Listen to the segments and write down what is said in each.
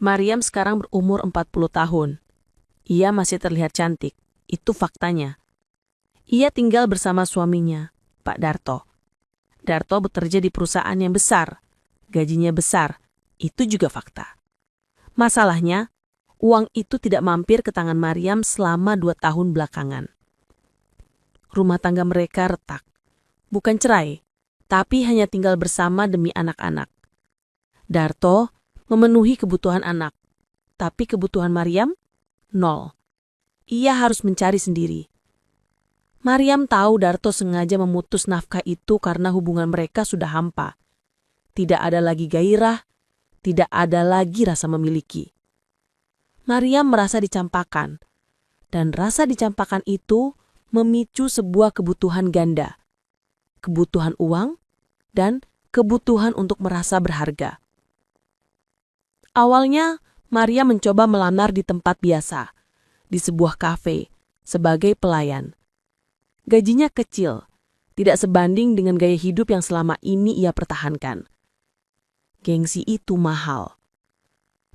Maryam sekarang berumur 40 tahun. Ia masih terlihat cantik, itu faktanya. Ia tinggal bersama suaminya, Pak Darto. Darto bekerja di perusahaan yang besar, gajinya besar, itu juga fakta. Masalahnya, uang itu tidak mampir ke tangan Maryam selama 2 tahun belakangan. Rumah tangga mereka retak. Bukan cerai, tapi hanya tinggal bersama demi anak-anak. Darto memenuhi kebutuhan anak, tapi kebutuhan Maryam, nol. Ia harus mencari sendiri. Maryam tahu Darto sengaja memutus nafkah itu karena hubungan mereka sudah hampa. Tidak ada lagi gairah, tidak ada lagi rasa memiliki. Maryam merasa dicampakkan, dan rasa dicampakkan itu memicu sebuah kebutuhan ganda. Kebutuhan uang dan kebutuhan untuk merasa berharga. Awalnya, Maryam mencoba melamar di tempat biasa, di sebuah kafe, sebagai pelayan. Gajinya kecil, tidak sebanding dengan gaya hidup yang selama ini ia pertahankan. Gengsi itu mahal.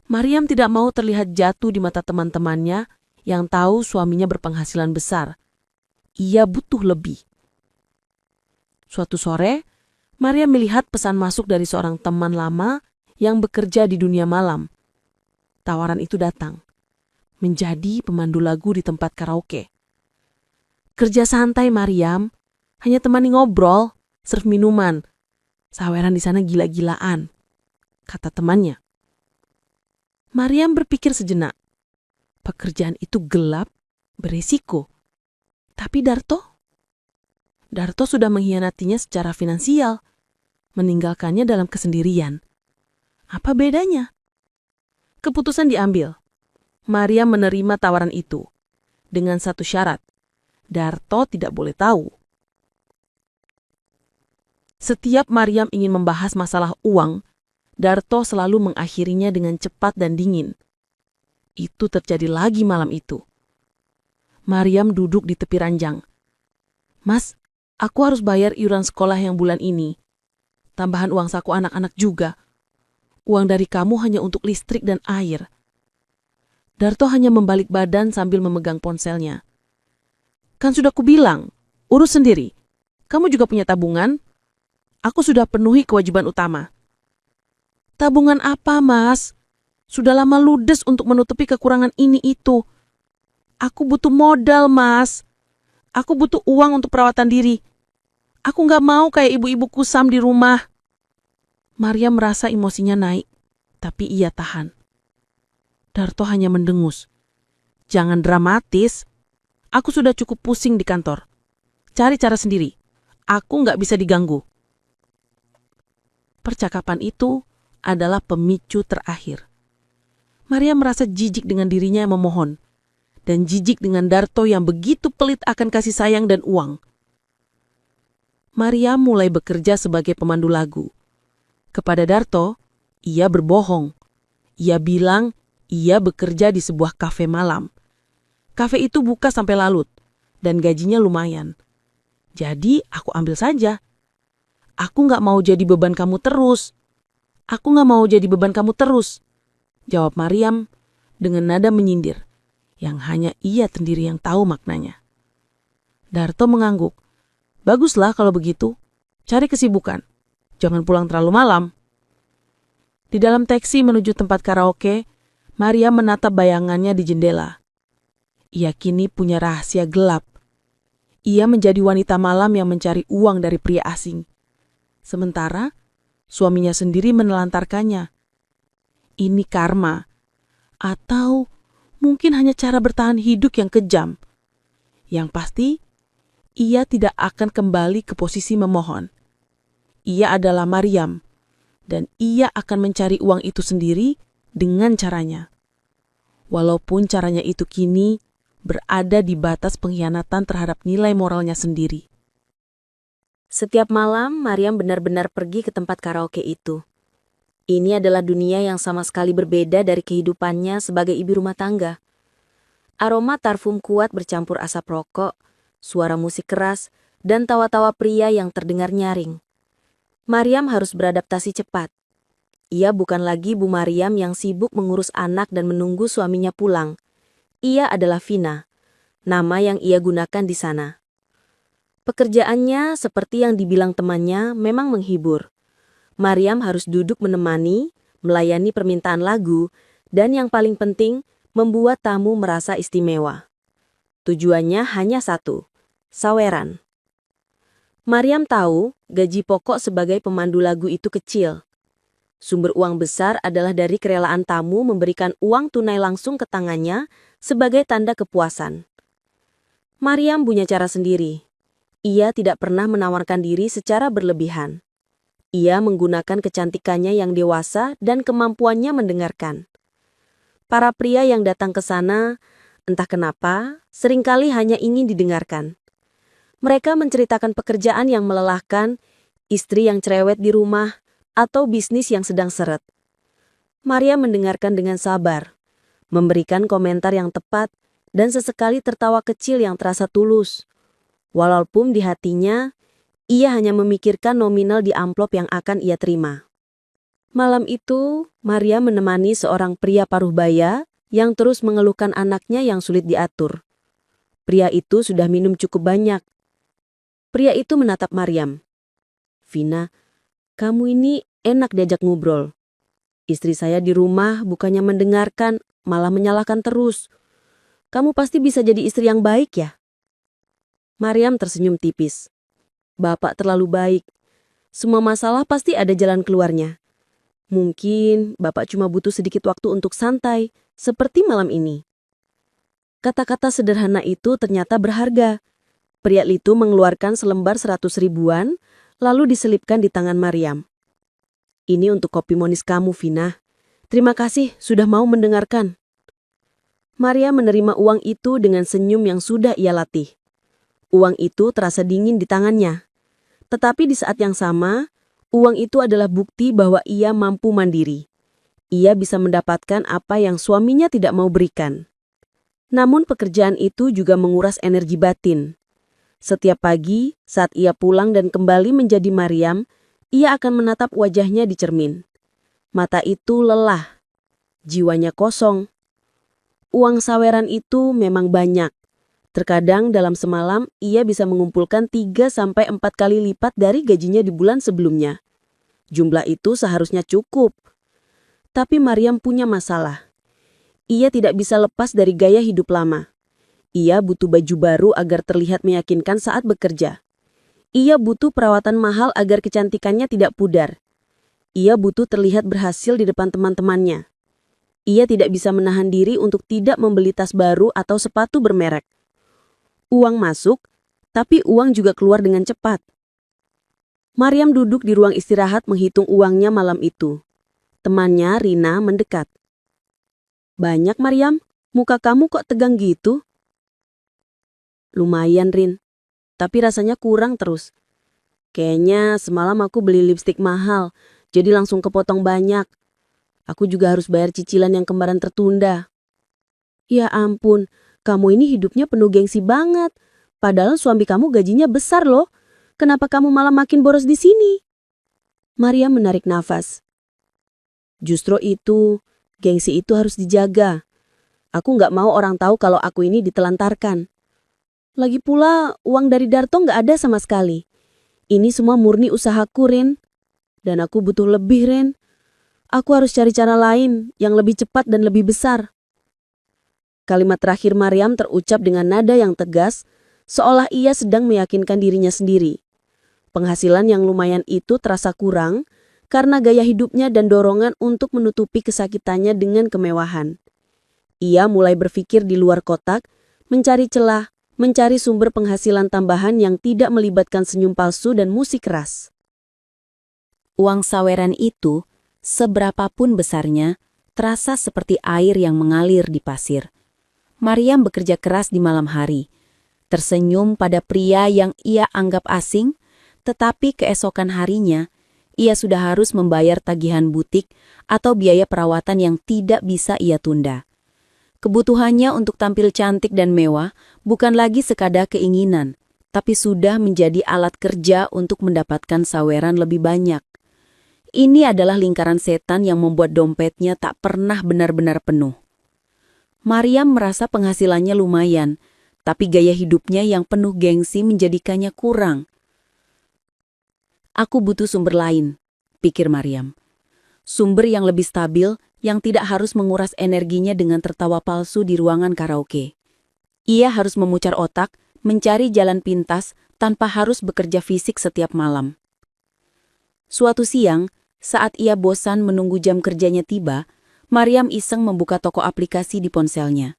Maryam tidak mau terlihat jatuh di mata teman-temannya yang tahu suaminya berpenghasilan besar. Ia butuh lebih. Suatu sore, Maryam melihat pesan masuk dari seorang teman lama yang bekerja di dunia malam. Tawaran itu datang, menjadi pemandu lagu di tempat karaoke. Kerja santai Maryam, hanya temani ngobrol, serve minuman. Saweran di sana gila-gilaan, kata temannya. Maryam berpikir sejenak. Pekerjaan itu gelap, beresiko. Tapi Darto sudah mengkhianatinya secara finansial, meninggalkannya dalam kesendirian. Apa bedanya? Keputusan diambil. Maryam menerima tawaran itu dengan satu syarat. Darto tidak boleh tahu. Setiap Maryam ingin membahas masalah uang, Darto selalu mengakhirinya dengan cepat dan dingin. Itu terjadi lagi malam itu. Maryam duduk di tepi ranjang. "Mas, aku harus bayar iuran sekolah yang bulan ini. Tambahan uang saku anak-anak juga. Uang dari kamu hanya untuk listrik dan air." Darto hanya membalik badan sambil memegang ponselnya. "Kan sudah kubilang, urus sendiri. Kamu juga punya tabungan. Aku sudah penuhi kewajiban utama." "Tabungan apa, Mas? Sudah lama ludes untuk menutupi kekurangan ini itu. Aku butuh modal, Mas. Aku butuh uang untuk perawatan diri. Aku nggak mau kayak ibu-ibu kusam di rumah." Maryam merasa emosinya naik, tapi ia tahan. Darto hanya mendengus. "Jangan dramatis. Aku sudah cukup pusing di kantor. Cari cara sendiri. Aku nggak bisa diganggu." Percakapan itu adalah pemicu terakhir. Maryam merasa jijik dengan dirinya yang memohon, dan jijik dengan Darto yang begitu pelit akan kasih sayang dan uang. Maryam mulai bekerja sebagai pemandu lagu. Kepada Darto, ia berbohong. Ia bilang ia bekerja di sebuah kafe malam. Kafe itu buka sampai lalut, dan gajinya lumayan. "Jadi aku ambil saja. Aku nggak mau jadi beban kamu terus. Aku nggak mau jadi beban kamu terus," jawab Maryam dengan nada menyindir, yang hanya ia sendiri yang tahu maknanya. Darto mengangguk. "Baguslah kalau begitu. Cari kesibukan. Jangan pulang terlalu malam." Di dalam taksi menuju tempat karaoke, Maryam menatap bayangannya di jendela. Ia kini punya rahasia gelap. Ia menjadi wanita malam yang mencari uang dari pria asing. Sementara, suaminya sendiri menelantarkannya. Ini karma. Atau mungkin hanya cara bertahan hidup yang kejam. Yang pasti, ia tidak akan kembali ke posisi memohon. Ia adalah Maryam, dan ia akan mencari uang itu sendiri dengan caranya. Walaupun caranya itu kini berada di batas pengkhianatan terhadap nilai moralnya sendiri. Setiap malam, Maryam benar-benar pergi ke tempat karaoke itu. Ini adalah dunia yang sama sekali berbeda dari kehidupannya sebagai ibu rumah tangga. Aroma parfum kuat bercampur asap rokok, suara musik keras, dan tawa-tawa pria yang terdengar nyaring. Maryam harus beradaptasi cepat. Ia bukan lagi Bu Mariam yang sibuk mengurus anak dan menunggu suaminya pulang. Ia adalah Vina, nama yang ia gunakan di sana. Pekerjaannya, seperti yang dibilang temannya, memang menghibur. Mariam harus duduk menemani, melayani permintaan lagu, dan yang paling penting, membuat tamu merasa istimewa. Tujuannya hanya satu, saweran. Mariam tahu gaji pokok sebagai pemandu lagu itu kecil. Sumber uang besar adalah dari kerelaan tamu memberikan uang tunai langsung ke tangannya sebagai tanda kepuasan. Mariam punya cara sendiri. Ia tidak pernah menawarkan diri secara berlebihan. Ia menggunakan kecantikannya yang dewasa dan kemampuannya mendengarkan. Para pria yang datang ke sana, entah kenapa, seringkali hanya ingin didengarkan. Mereka menceritakan pekerjaan yang melelahkan, istri yang cerewet di rumah, atau bisnis yang sedang seret. Maria mendengarkan dengan sabar, memberikan komentar yang tepat, dan sesekali tertawa kecil yang terasa tulus. Walaupun di hatinya, ia hanya memikirkan nominal di amplop yang akan ia terima. Malam itu, Maria menemani seorang pria paruh baya yang terus mengeluhkan anaknya yang sulit diatur. Pria itu sudah minum cukup banyak. Pria itu menatap Mariam. "Vina, kamu ini enak diajak ngobrol. Istri saya di rumah bukannya mendengarkan, malah menyalahkan terus. Kamu pasti bisa jadi istri yang baik ya?" Mariam tersenyum tipis. "Bapak terlalu baik. Semua masalah pasti ada jalan keluarnya. Mungkin Bapak cuma butuh sedikit waktu untuk santai, seperti malam ini." Kata-kata sederhana itu ternyata berharga. Pria itu mengeluarkan selembar 100 ribuan, lalu diselipkan di tangan Mariam. "Ini untuk kopi manis kamu, Vina. Terima kasih sudah mau mendengarkan." Maria menerima uang itu dengan senyum yang sudah ia latih. Uang itu terasa dingin di tangannya. Tetapi di saat yang sama, uang itu adalah bukti bahwa ia mampu mandiri. Ia bisa mendapatkan apa yang suaminya tidak mau berikan. Namun pekerjaan itu juga menguras energi batin. Setiap pagi, saat ia pulang dan kembali menjadi Mariam, ia akan menatap wajahnya di cermin. Mata itu lelah, jiwanya kosong. Uang saweran itu memang banyak. Terkadang dalam semalam ia bisa mengumpulkan 3-4 kali lipat dari gajinya di bulan sebelumnya. Jumlah itu seharusnya cukup. Tapi Mariam punya masalah. Ia tidak bisa lepas dari gaya hidup lama. Ia butuh baju baru agar terlihat meyakinkan saat bekerja. Ia butuh perawatan mahal agar kecantikannya tidak pudar. Ia butuh terlihat berhasil di depan teman-temannya. Ia tidak bisa menahan diri untuk tidak membeli tas baru atau sepatu bermerek. Uang masuk, tapi uang juga keluar dengan cepat. Mariam duduk di ruang istirahat menghitung uangnya malam itu. Temannya, Rina, mendekat. "Banyak, Mariam? Muka kamu kok tegang gitu?" "Lumayan, Rin. Tapi rasanya kurang terus. Kayaknya semalam aku beli lipstik mahal, jadi langsung kepotong banyak. Aku juga harus bayar cicilan yang kembaran tertunda." "Ya ampun, kamu ini hidupnya penuh gengsi banget. Padahal suami kamu gajinya besar loh. Kenapa kamu malah makin boros di sini?" Maria menarik nafas. "Justru itu, gengsi itu harus dijaga. Aku nggak mau orang tahu kalau aku ini ditelantarkan. Lagi pula, uang dari Darto nggak ada sama sekali. Ini semua murni usahaku, Rin. Dan aku butuh lebih, Rin. Aku harus cari cara lain yang lebih cepat dan lebih besar." Kalimat terakhir Mariam terucap dengan nada yang tegas, seolah ia sedang meyakinkan dirinya sendiri. Penghasilan yang lumayan itu terasa kurang karena gaya hidupnya dan dorongan untuk menutupi kesakitannya dengan kemewahan. Ia mulai berpikir di luar kotak, mencari celah, mencari sumber penghasilan tambahan yang tidak melibatkan senyum palsu dan musik keras. Uang saweran itu, seberapapun besarnya, terasa seperti air yang mengalir di pasir. Mariam bekerja keras di malam hari, tersenyum pada pria yang ia anggap asing, tetapi keesokan harinya, ia sudah harus membayar tagihan butik atau biaya perawatan yang tidak bisa ia tunda. Kebutuhannya untuk tampil cantik dan mewah bukan lagi sekadar keinginan, tapi sudah menjadi alat kerja untuk mendapatkan saweran lebih banyak. Ini adalah lingkaran setan yang membuat dompetnya tak pernah benar-benar penuh. Mariam merasa penghasilannya lumayan, tapi gaya hidupnya yang penuh gengsi menjadikannya kurang. Aku butuh sumber lain, pikir Mariam. Sumber yang lebih stabil, yang tidak harus menguras energinya dengan tertawa palsu di ruangan karaoke. Ia harus memutar otak, mencari jalan pintas, tanpa harus bekerja fisik setiap malam. Suatu siang, saat ia bosan menunggu jam kerjanya tiba, Mariam iseng membuka toko aplikasi di ponselnya.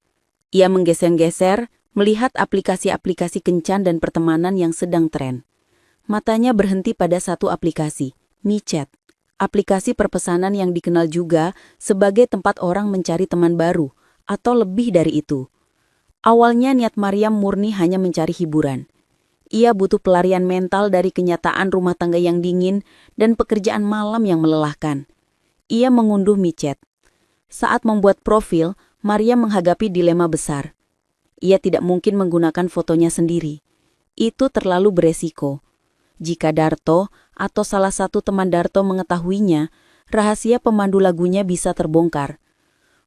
Ia menggeser-geser, melihat aplikasi-aplikasi kencan dan pertemanan yang sedang tren. Matanya berhenti pada satu aplikasi, MiChat. Aplikasi perpesanan yang dikenal juga sebagai tempat orang mencari teman baru, atau lebih dari itu. Awalnya niat Mariam murni hanya mencari hiburan. Ia butuh pelarian mental dari kenyataan rumah tangga yang dingin dan pekerjaan malam yang melelahkan. Ia mengunduh MiChat. Saat membuat profil, Mariam menghadapi dilema besar. Ia tidak mungkin menggunakan fotonya sendiri. Itu terlalu beresiko. Jika Darto atau salah satu teman Darto mengetahuinya, rahasia pemandu lagunya bisa terbongkar.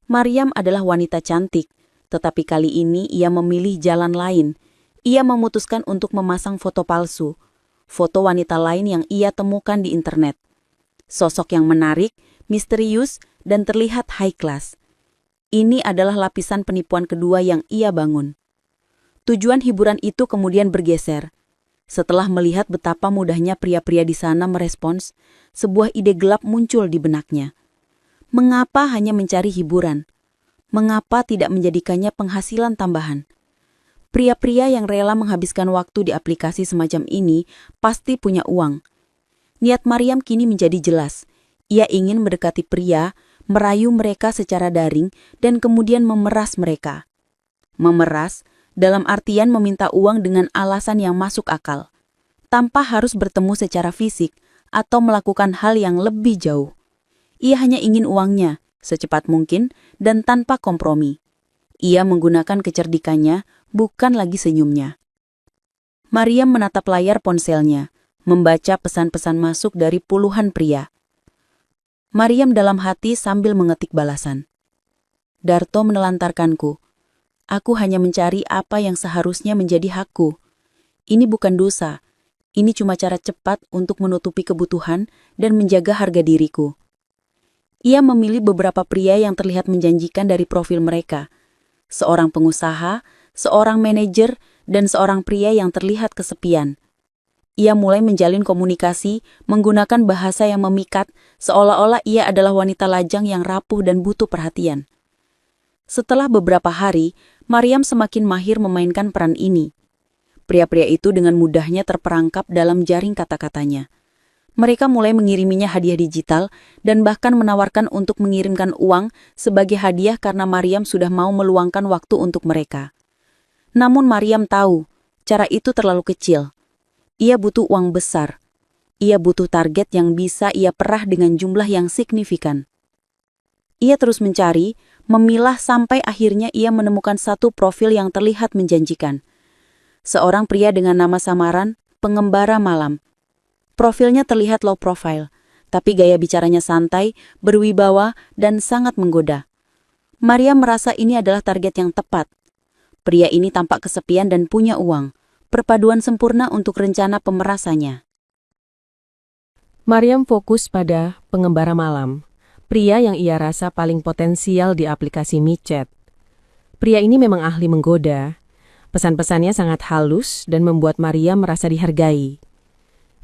Mariam adalah wanita cantik, tetapi kali ini ia memilih jalan lain. Ia memutuskan untuk memasang foto palsu, foto wanita lain yang ia temukan di internet. Sosok yang menarik, misterius, dan terlihat high class. Ini adalah lapisan penipuan kedua yang ia bangun. Tujuan hiburan itu kemudian bergeser. Setelah melihat betapa mudahnya pria-pria di sana merespons, sebuah ide gelap muncul di benaknya. Mengapa hanya mencari hiburan? Mengapa tidak menjadikannya penghasilan tambahan? Pria-pria yang rela menghabiskan waktu di aplikasi semacam ini pasti punya uang. Niat Mariam kini menjadi jelas. Ia ingin mendekati pria, merayu mereka secara daring, dan kemudian memeras mereka. Memeras dalam artian meminta uang dengan alasan yang masuk akal, tanpa harus bertemu secara fisik atau melakukan hal yang lebih jauh. Ia hanya ingin uangnya, secepat mungkin, dan tanpa kompromi. Ia menggunakan kecerdikannya, bukan lagi senyumnya. Mariam menatap layar ponselnya, membaca pesan-pesan masuk dari puluhan pria. Mariam dalam hati sambil mengetik balasan. Darto menelantarkanku. Aku hanya mencari apa yang seharusnya menjadi hakku. Ini bukan dosa. Ini cuma cara cepat untuk menutupi kebutuhan dan menjaga harga diriku. Ia memilih beberapa pria yang terlihat menjanjikan dari profil mereka. Seorang pengusaha, seorang manajer, dan seorang pria yang terlihat kesepian. Ia mulai menjalin komunikasi menggunakan bahasa yang memikat, seolah-olah ia adalah wanita lajang yang rapuh dan butuh perhatian. Setelah beberapa hari, Mariam semakin mahir memainkan peran ini. Pria-pria itu dengan mudahnya terperangkap dalam jaring kata-katanya. Mereka mulai mengiriminya hadiah digital dan bahkan menawarkan untuk mengirimkan uang sebagai hadiah karena Mariam sudah mau meluangkan waktu untuk mereka. Namun Mariam tahu, cara itu terlalu kecil. Ia butuh uang besar. Ia butuh target yang bisa ia perah dengan jumlah yang signifikan. Ia terus mencari, memilah sampai akhirnya ia menemukan satu profil yang terlihat menjanjikan. Seorang pria dengan nama samaran, Pengembara Malam. Profilnya terlihat low profile, tapi gaya bicaranya santai, berwibawa, dan sangat menggoda. Maria merasa ini adalah target yang tepat. Pria ini tampak kesepian dan punya uang, perpaduan sempurna untuk rencana pemerasannya. Mariam fokus pada Pengembara Malam, pria yang ia rasa paling potensial di aplikasi MiChat. Pria ini memang ahli menggoda. Pesan-pesannya sangat halus dan membuat Mariam merasa dihargai.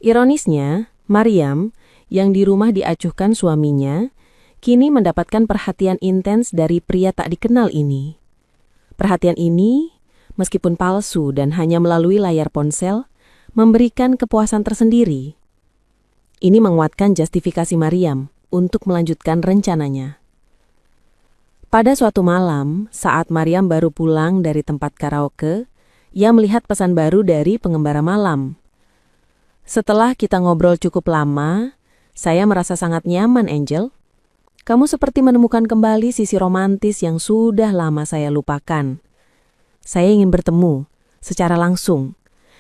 Ironisnya, Mariam, yang di rumah diacuhkan suaminya, kini mendapatkan perhatian intens dari pria tak dikenal ini. Perhatian ini, meskipun palsu dan hanya melalui layar ponsel, memberikan kepuasan tersendiri. Ini menguatkan justifikasi Mariam untuk melanjutkan rencananya. Pada suatu malam, saat Mariam baru pulang dari tempat karaoke, ia melihat pesan baru dari Pengembara Malam. Setelah kita ngobrol cukup lama, saya merasa sangat nyaman, Angel. Kamu seperti menemukan kembali sisi romantis yang sudah lama saya lupakan. Saya ingin bertemu, secara langsung.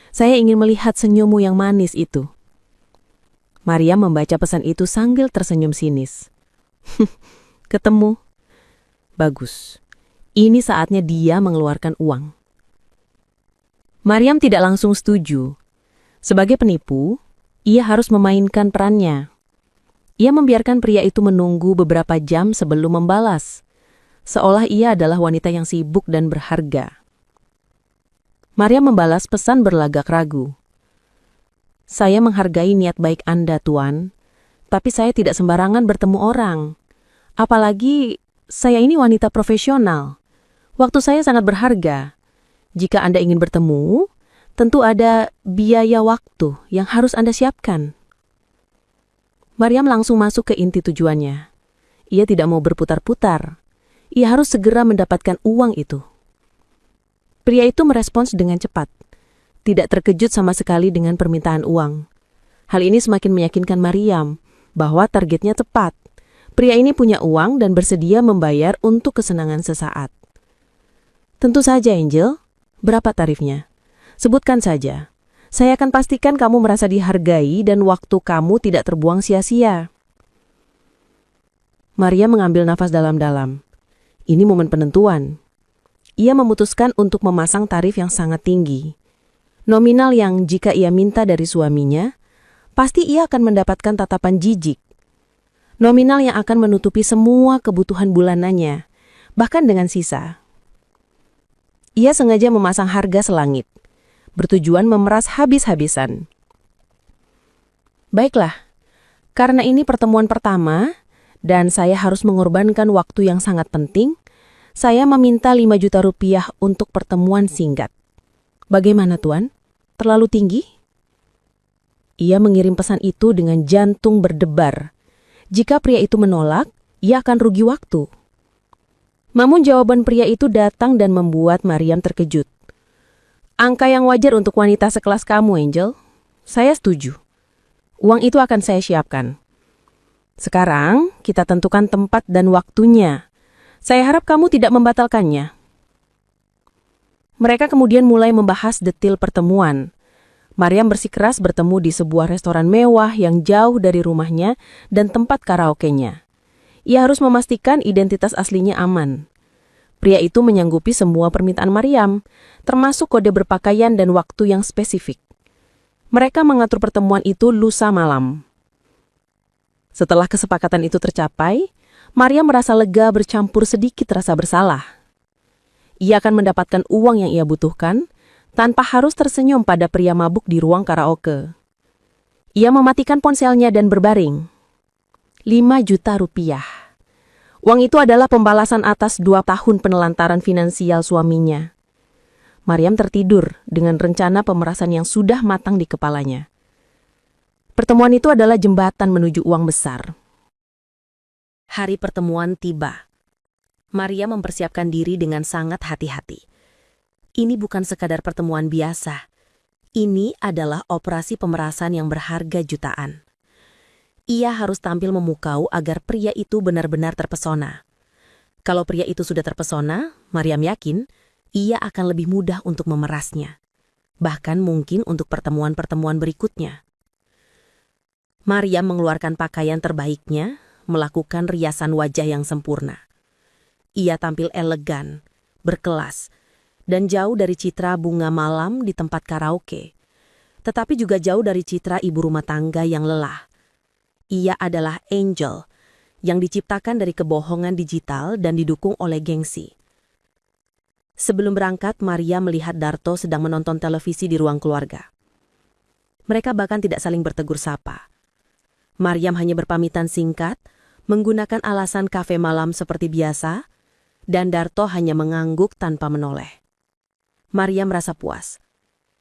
Saya ingin melihat senyummu yang manis itu. Maria membaca pesan itu sambil tersenyum sinis. Ketemu. Bagus. Ini saatnya dia mengeluarkan uang. Mariam tidak langsung setuju. Sebagai penipu, ia harus memainkan perannya. Ia membiarkan pria itu menunggu beberapa jam sebelum membalas, seolah ia adalah wanita yang sibuk dan berharga. Mariam membalas pesan berlagak ragu. Saya menghargai niat baik Anda, Tuan, tapi saya tidak sembarangan bertemu orang. Apalagi saya ini wanita profesional. Waktu saya sangat berharga. Jika Anda ingin bertemu, tentu ada biaya waktu yang harus Anda siapkan. Mariam langsung masuk ke inti tujuannya. Ia tidak mau berputar-putar. Ia harus segera mendapatkan uang itu. Pria itu merespons dengan cepat. Tidak terkejut sama sekali dengan permintaan uang. Hal ini semakin meyakinkan Mariam bahwa targetnya tepat. Pria ini punya uang dan bersedia membayar untuk kesenangan sesaat. Tentu saja, Angel. Berapa tarifnya? Sebutkan saja. Saya akan pastikan kamu merasa dihargai dan waktu kamu tidak terbuang sia-sia. Maria mengambil nafas dalam-dalam. Ini momen penentuan. Ia memutuskan untuk memasang tarif yang sangat tinggi. Nominal yang jika ia minta dari suaminya, pasti ia akan mendapatkan tatapan jijik. Nominal yang akan menutupi semua kebutuhan bulanannya, bahkan dengan sisa. Ia sengaja memasang harga selangit, bertujuan memeras habis-habisan. Baiklah, karena ini pertemuan pertama, dan saya harus mengorbankan waktu yang sangat penting, saya meminta 5 juta rupiah untuk pertemuan singkat. Bagaimana, Tuan? Terlalu tinggi? Ia mengirim pesan itu dengan jantung berdebar. Jika pria itu menolak, ia akan rugi waktu. Namun jawaban pria itu datang dan membuat Mariam terkejut. Angka yang wajar untuk wanita sekelas kamu, Angel. Saya setuju. Uang itu akan saya siapkan. Sekarang, kita tentukan tempat dan waktunya. Saya harap kamu tidak membatalkannya. Mereka kemudian mulai membahas detil pertemuan. Mariam bersikeras bertemu di sebuah restoran mewah yang jauh dari rumahnya dan tempat karaoke-nya. Ia harus memastikan identitas aslinya aman. Pria itu menyanggupi semua permintaan Mariam, termasuk kode berpakaian dan waktu yang spesifik. Mereka mengatur pertemuan itu lusa malam. Setelah kesepakatan itu tercapai, Mariam merasa lega bercampur sedikit rasa bersalah. Ia akan mendapatkan uang yang ia butuhkan, tanpa harus tersenyum pada pria mabuk di ruang karaoke. Ia mematikan ponselnya dan berbaring. 5 juta rupiah. Uang itu adalah pembalasan atas 2 tahun penelantaran finansial suaminya. Mariam tertidur dengan rencana pemerasan yang sudah matang di kepalanya. Pertemuan itu adalah jembatan menuju uang besar. Hari pertemuan tiba. Maria mempersiapkan diri dengan sangat hati-hati. Ini bukan sekadar pertemuan biasa. Ini adalah operasi pemerasan yang berharga jutaan. Ia harus tampil memukau agar pria itu benar-benar terpesona. Kalau pria itu sudah terpesona, Mariam yakin ia akan lebih mudah untuk memerasnya. Bahkan mungkin untuk pertemuan-pertemuan berikutnya. Mariam mengeluarkan pakaian terbaiknya, melakukan riasan wajah yang sempurna. Ia tampil elegan, berkelas, dan jauh dari citra bunga malam di tempat karaoke. Tetapi juga jauh dari citra ibu rumah tangga yang lelah. Ia adalah Angel, yang diciptakan dari kebohongan digital dan didukung oleh gengsi. Sebelum berangkat, Maria melihat Darto sedang menonton televisi di ruang keluarga. Mereka bahkan tidak saling bertegur sapa. Mariam hanya berpamitan singkat, menggunakan alasan kafe malam seperti biasa, dan Darto hanya mengangguk tanpa menoleh. Maria merasa puas.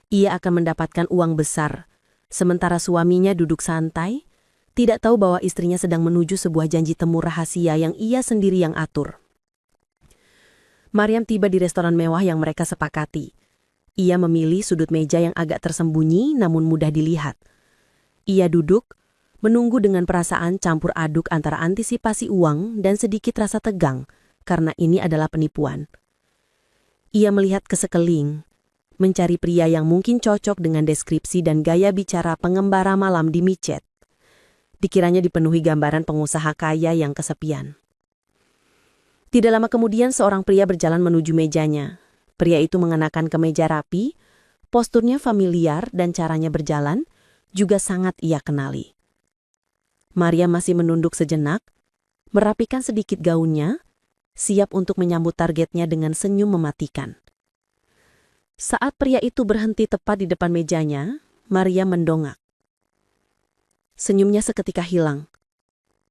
Ia akan mendapatkan uang besar, sementara suaminya duduk santai, tidak tahu bahwa istrinya sedang menuju sebuah janji temu rahasia yang ia sendiri yang atur. Mariam tiba di restoran mewah yang mereka sepakati. Ia memilih sudut meja yang agak tersembunyi namun mudah dilihat. Ia duduk, menunggu dengan perasaan campur aduk antara antisipasi uang dan sedikit rasa tegang, karena ini adalah penipuan. Ia melihat ke sekeliling, mencari pria yang mungkin cocok dengan deskripsi dan gaya bicara pengembara malam di micet. Pikirannya dipenuhi gambaran pengusaha kaya yang kesepian. Tidak lama kemudian seorang pria berjalan menuju mejanya. Pria itu mengenakan kemeja rapi, posturnya familiar dan caranya berjalan juga sangat ia kenali. Maria masih menunduk sejenak, merapikan sedikit gaunnya, siap untuk menyambut targetnya dengan senyum mematikan. Saat pria itu berhenti tepat di depan mejanya, Maria mendongak. Senyumnya seketika hilang.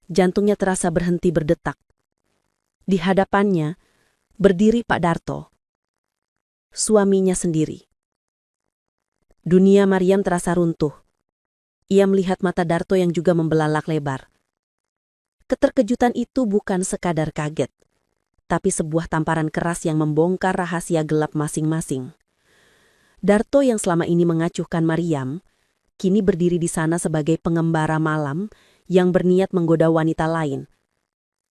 Jantungnya terasa berhenti berdetak. Di hadapannya, berdiri Pak Darto, suaminya sendiri. Dunia Mariam terasa runtuh. Ia melihat mata Darto yang juga membelalak lebar. Keterkejutan itu bukan sekadar kaget, tapi sebuah tamparan keras yang membongkar rahasia gelap masing-masing. Darto yang selama ini mengacuhkan Mariam, kini berdiri di sana sebagai pengembara malam yang berniat menggoda wanita lain.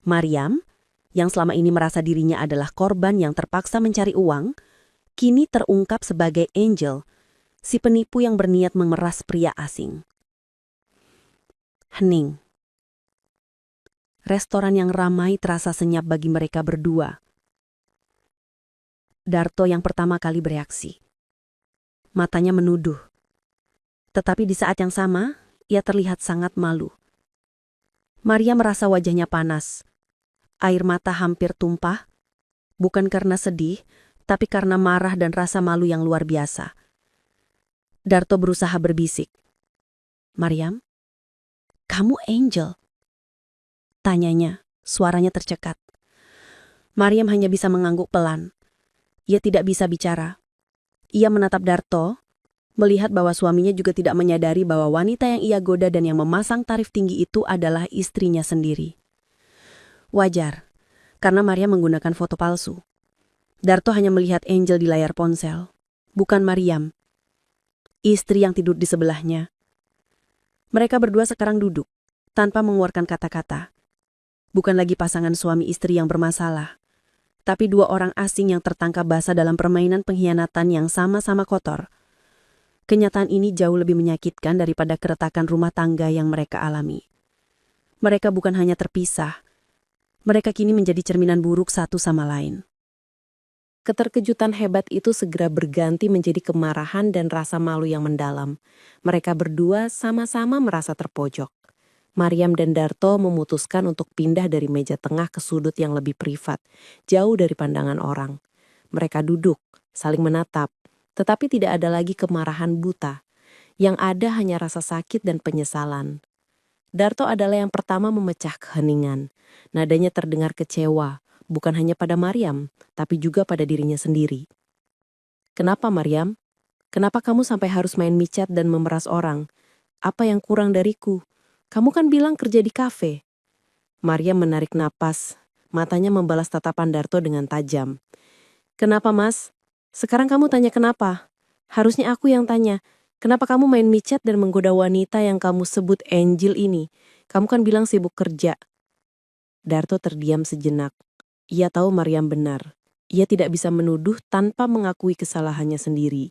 Mariam, yang selama ini merasa dirinya adalah korban yang terpaksa mencari uang, kini terungkap sebagai Angel, si penipu yang berniat memeras pria asing. Hening. Restoran yang ramai terasa senyap bagi mereka berdua. Darto yang pertama kali bereaksi. Matanya menuduh. Tetapi di saat yang sama, ia terlihat sangat malu. Maria merasa wajahnya panas. Air mata hampir tumpah, bukan karena sedih, tapi karena marah dan rasa malu yang luar biasa. Darto berusaha berbisik. "Mariam, kamu Angel?" Tanyanya, suaranya tercekat. Mariam hanya bisa mengangguk pelan. Ia tidak bisa bicara. Ia menatap Darto, melihat bahwa suaminya juga tidak menyadari bahwa wanita yang ia goda dan yang memasang tarif tinggi itu adalah istrinya sendiri. Wajar, karena Maria menggunakan foto palsu. Darto hanya melihat Angel di layar ponsel, bukan Mariam, istri yang tidur di sebelahnya. Mereka berdua sekarang duduk, tanpa mengeluarkan kata-kata. Bukan lagi pasangan suami istri yang bermasalah, tapi dua orang asing yang tertangkap basah dalam permainan pengkhianatan yang sama-sama kotor. Kenyataan ini jauh lebih menyakitkan daripada keretakan rumah tangga yang mereka alami. Mereka bukan hanya terpisah, mereka kini menjadi cerminan buruk satu sama lain. Keterkejutan hebat itu segera berganti menjadi kemarahan dan rasa malu yang mendalam. Mereka berdua sama-sama merasa terpojok. Mariam dan Darto memutuskan untuk pindah dari meja tengah ke sudut yang lebih privat, jauh dari pandangan orang. Mereka duduk, saling menatap, tetapi tidak ada lagi kemarahan buta. Yang ada hanya rasa sakit dan penyesalan. Darto adalah yang pertama memecah keheningan. Nadanya terdengar kecewa, bukan hanya pada Mariam, tapi juga pada dirinya sendiri. "Kenapa, Mariam? Kenapa kamu sampai harus main micet dan memeras orang? Apa yang kurang dariku? Kamu kan bilang kerja di kafe." Mariam menarik napas, matanya membalas tatapan Darto dengan tajam. "Kenapa, Mas? Sekarang kamu tanya kenapa? Harusnya aku yang tanya. Kenapa kamu main micet dan menggoda wanita yang kamu sebut Angel ini? Kamu kan bilang sibuk kerja." Darto terdiam sejenak. Ia tahu Mariam benar. Ia tidak bisa menuduh tanpa mengakui kesalahannya sendiri.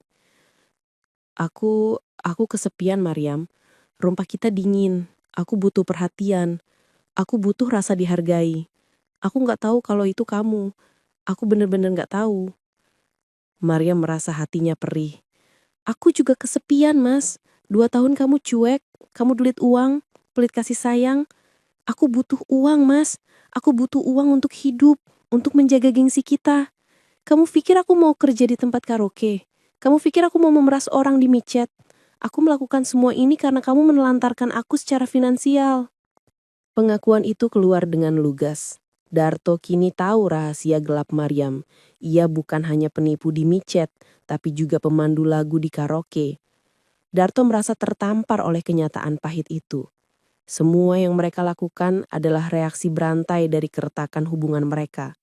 Aku kesepian, Mariam. Rumah kita dingin. Aku butuh perhatian. Aku butuh rasa dihargai. Aku nggak tahu kalau itu kamu. Aku bener-bener nggak tahu." Mariam merasa hatinya perih. "Aku juga kesepian, Mas. 2 tahun kamu cuek, kamu pelit uang, pelit kasih sayang. Aku butuh uang, Mas. Aku butuh uang untuk hidup, untuk menjaga gengsi kita. Kamu pikir aku mau kerja di tempat karaoke? Kamu pikir aku mau memeras orang di micet? Aku melakukan semua ini karena kamu menelantarkan aku secara finansial." Pengakuan itu keluar dengan lugas. Darto kini tahu rahasia gelap Mariam. Ia bukan hanya penipu di micet, tapi juga pemandu lagu di karaoke. Darto merasa tertampar oleh kenyataan pahit itu. Semua yang mereka lakukan adalah reaksi berantai dari keretakan hubungan mereka.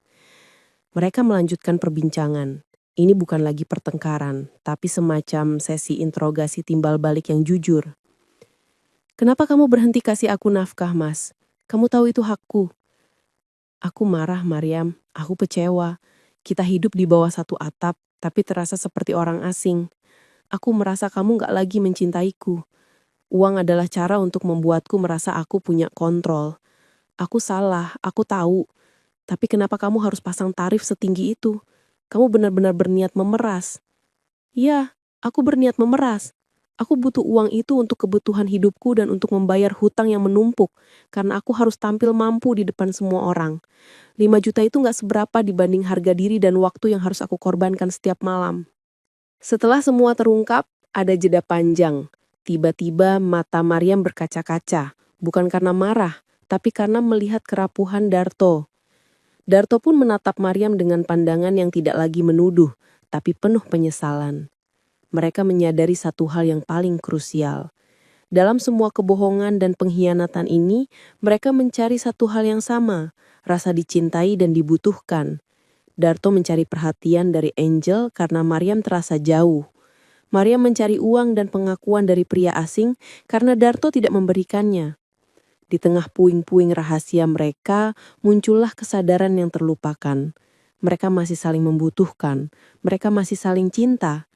Mereka melanjutkan perbincangan. Ini bukan lagi pertengkaran, tapi semacam sesi interogasi timbal balik yang jujur. "Kenapa kamu berhenti kasih aku nafkah, Mas? Kamu tahu itu hakku." "Aku marah, Mariam. Aku kecewa. Kita hidup di bawah satu atap, tapi terasa seperti orang asing. Aku merasa kamu gak lagi mencintaiku. Uang adalah cara untuk membuatku merasa aku punya kontrol. Aku salah, aku tahu. Tapi kenapa kamu harus pasang tarif setinggi itu? Kamu benar-benar berniat memeras. Ya, aku berniat memeras. Aku butuh uang itu untuk kebutuhan hidupku dan untuk membayar hutang yang menumpuk, karena aku harus tampil mampu di depan semua orang. 5 juta itu nggak seberapa dibanding harga diri dan waktu yang harus aku korbankan setiap malam. Setelah semua terungkap, ada jeda panjang. Tiba-tiba mata Maryam berkaca-kaca, bukan karena marah, tapi karena melihat kerapuhan Darto. Darto pun menatap Maryam dengan pandangan yang tidak lagi menuduh, tapi penuh penyesalan. Mereka menyadari satu hal yang paling krusial. Dalam semua kebohongan dan pengkhianatan ini, mereka mencari satu hal yang sama, rasa dicintai dan dibutuhkan. Darto mencari perhatian dari Angel karena Maryam terasa jauh. Maryam mencari uang dan pengakuan dari pria asing karena Darto tidak memberikannya. Di tengah puing-puing rahasia mereka, muncullah kesadaran yang terlupakan. Mereka masih saling membutuhkan, mereka masih saling cinta.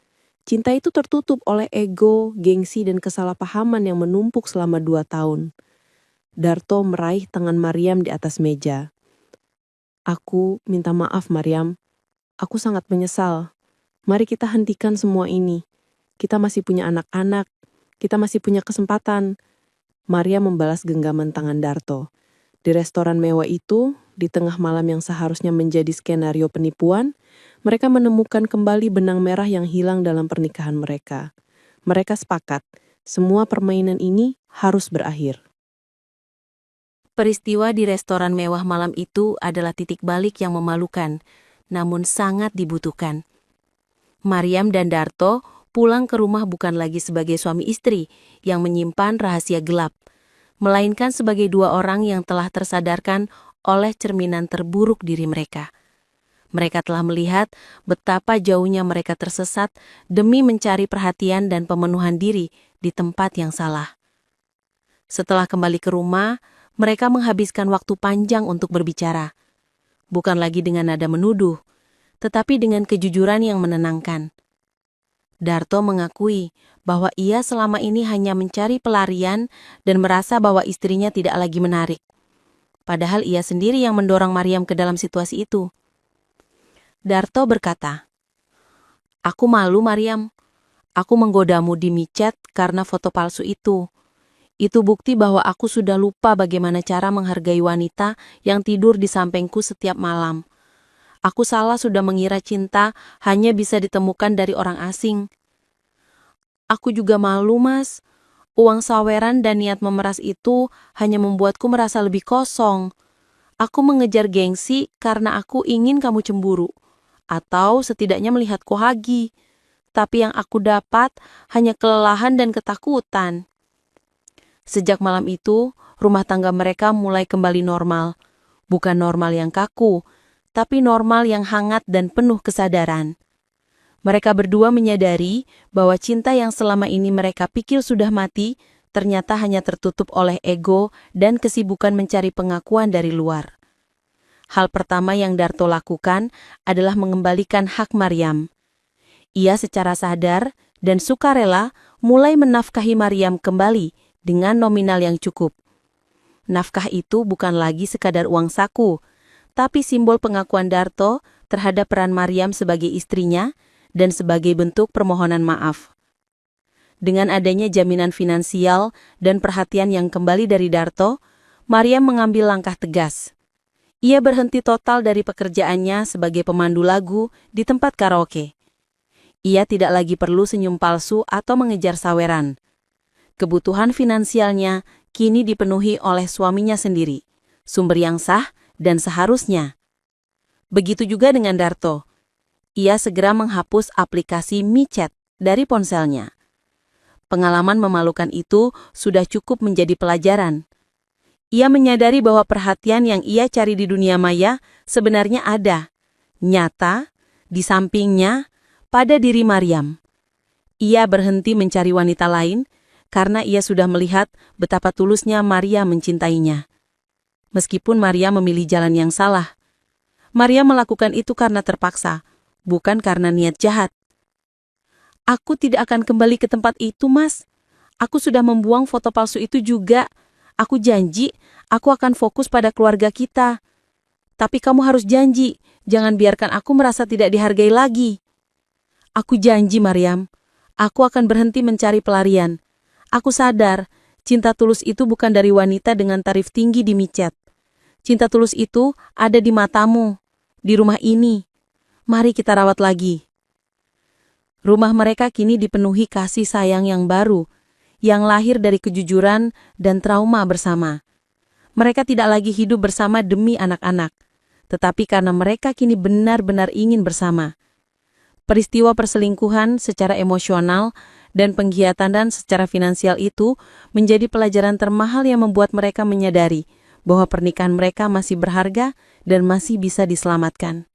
Cinta itu tertutup oleh ego, gengsi, dan kesalahpahaman yang menumpuk selama 2 tahun. Darto meraih tangan Maryam di atas meja. Aku minta maaf, Maryam. Aku sangat menyesal. Mari kita hentikan semua ini. Kita masih punya anak-anak. Kita masih punya kesempatan. Maryam membalas genggaman tangan Darto. Di restoran mewah itu, di tengah malam yang seharusnya menjadi skenario penipuan, mereka menemukan kembali benang merah yang hilang dalam pernikahan mereka. Mereka sepakat, semua permainan ini harus berakhir. Peristiwa di restoran mewah malam itu adalah titik balik yang memalukan, namun sangat dibutuhkan. Maryam dan Darto pulang ke rumah bukan lagi sebagai suami istri yang menyimpan rahasia gelap, melainkan sebagai 2 orang yang telah tersadarkan oleh cerminan terburuk diri mereka. Mereka telah melihat betapa jauhnya mereka tersesat demi mencari perhatian dan pemenuhan diri di tempat yang salah. Setelah kembali ke rumah, mereka menghabiskan waktu panjang untuk berbicara. Bukan lagi dengan nada menuduh, tetapi dengan kejujuran yang menenangkan. Darto mengakui bahwa ia selama ini hanya mencari pelarian dan merasa bahwa istrinya tidak lagi menarik. Padahal ia sendiri yang mendorong Maryam ke dalam situasi itu. Darto berkata, "Aku malu, Maryam. Aku menggodamu di micet karena foto palsu itu. Itu bukti bahwa aku sudah lupa bagaimana cara menghargai wanita yang tidur di sampingku setiap malam. Aku salah sudah mengira cinta hanya bisa ditemukan dari orang asing. Aku juga malu, Mas. Uang saweran dan niat memeras itu hanya membuatku merasa lebih kosong. Aku mengejar gengsi karena aku ingin kamu cemburu, atau setidaknya melihatku hagi. Tapi yang aku dapat hanya kelelahan dan ketakutan." Sejak malam itu, rumah tangga mereka mulai kembali normal. Bukan normal yang kaku, tapi normal yang hangat dan penuh kesadaran. Mereka berdua menyadari bahwa cinta yang selama ini mereka pikir sudah mati, ternyata hanya tertutup oleh ego dan kesibukan mencari pengakuan dari luar. Hal pertama yang Darto lakukan adalah mengembalikan hak Maryam. Ia secara sadar dan sukarela mulai menafkahi Maryam kembali dengan nominal yang cukup. Nafkah itu bukan lagi sekadar uang saku, tapi simbol pengakuan Darto terhadap peran Maryam sebagai istrinya dan sebagai bentuk permohonan maaf. Dengan adanya jaminan finansial dan perhatian yang kembali dari Darto, Maryam mengambil langkah tegas. Ia berhenti total dari pekerjaannya sebagai pemandu lagu di tempat karaoke. Ia tidak lagi perlu senyum palsu atau mengejar saweran. Kebutuhan finansialnya kini dipenuhi oleh suaminya sendiri, sumber yang sah dan seharusnya. Begitu juga dengan Darto. Ia segera menghapus aplikasi micet dari ponselnya. Pengalaman memalukan itu sudah cukup menjadi pelajaran. Ia menyadari bahwa perhatian yang ia cari di dunia maya sebenarnya ada, nyata, di sampingnya, pada diri Maryam. Ia berhenti mencari wanita lain karena ia sudah melihat betapa tulusnya Maria mencintainya. Meskipun Maria memilih jalan yang salah, Maria melakukan itu karena terpaksa, bukan karena niat jahat. "Aku tidak akan kembali ke tempat itu, Mas. Aku sudah membuang foto palsu itu juga. Aku janji, aku akan fokus pada keluarga kita. Tapi kamu harus janji, jangan biarkan aku merasa tidak dihargai lagi. Aku janji, Maryam. Aku akan berhenti mencari pelarian. Aku sadar, cinta tulus itu bukan dari wanita dengan tarif tinggi di micet. Cinta tulus itu ada di matamu, di rumah ini. Mari kita rawat lagi. Rumah mereka kini dipenuhi kasih sayang yang baru, yang lahir dari kejujuran dan trauma bersama. Mereka tidak lagi hidup bersama demi anak-anak, tetapi karena mereka kini benar-benar ingin bersama. Peristiwa perselingkuhan secara emosional dan pengkhianatan secara finansial itu menjadi pelajaran termahal yang membuat mereka menyadari bahwa pernikahan mereka masih berharga dan masih bisa diselamatkan.